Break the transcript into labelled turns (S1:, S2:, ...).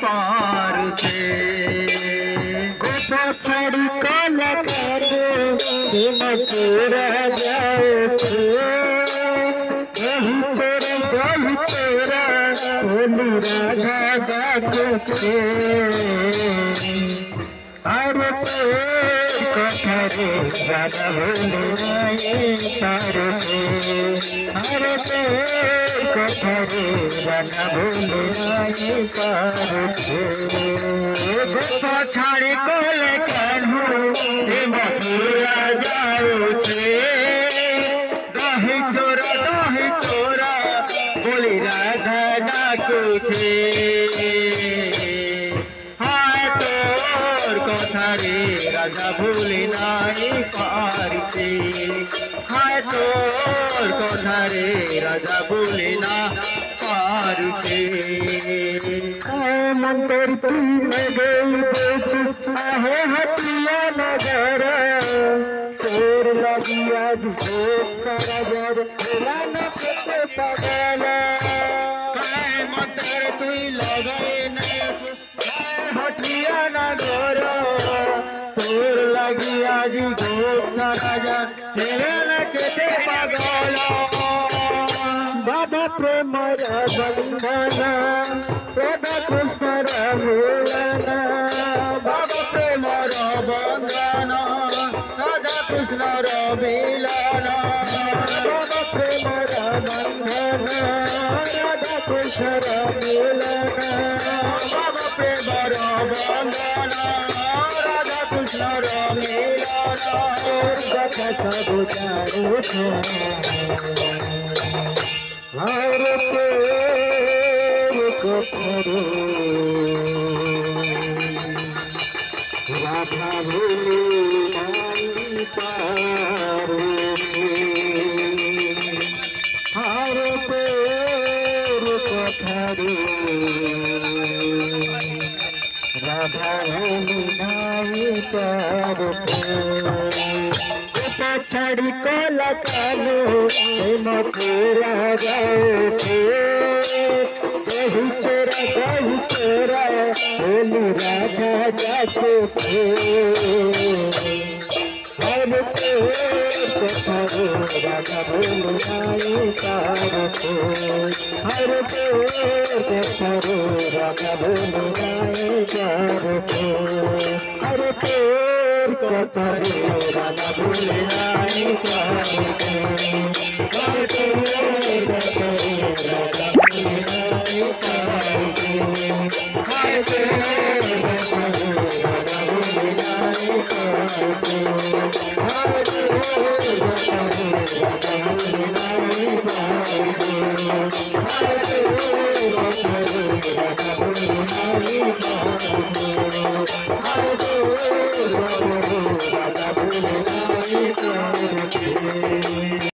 S1: पार से
S2: गोपा छड़ी काला कर सीमा पूरा जाओ यही चोरा होली राधा बाके अरे कथरे राधा होली पार से अरे कथरे राधा होली पार से
S1: गोपा छाड़ी कोले कान्हू मथुरा जाओ छे दही चोरा बोली राधा डाकू छे हाय तोर कथारे राधा भूली नाई पारछे हाय तोर कथारे राधा भूली ना पारछे
S2: मंदिर तीन गई बेच आहे हटिया नगर तोर लगिया जो सरगर न के पगल
S1: काय मंतर तुई लगए नहीं हटिया नगर तोर लगिया जी गोप राजा तेरे के पागल
S2: बाबा प्रेम बंधन राधा कृष्ण मिलन
S1: बाबा प्रेम बंधन राधा कृष्ण मिलन
S2: बाबा प्रेम बंधन राधा कृष्ण मिलन
S1: बाबा प्रेम बंधन राधा कृष्ण मिलन
S2: कथा सब जानो हर तेरे कथरो राधा भूली नाई पार से हर तेरे कथरो राधा भूली नाई पार से छड़ी कोला कालो मथुरा जाओ दही चोरा होली राधा जाके हर कथरो राधा भूली नाई पार हर कथरो राधा भूली नाई पार हर कथरो राधा भूली नाई पार हर कथरो राधा भूली नाई पार हर कथरो राधा भूली नाई पार हर कथरो राधा भूली नाई पार हर कथरो राधा भूली नाई पार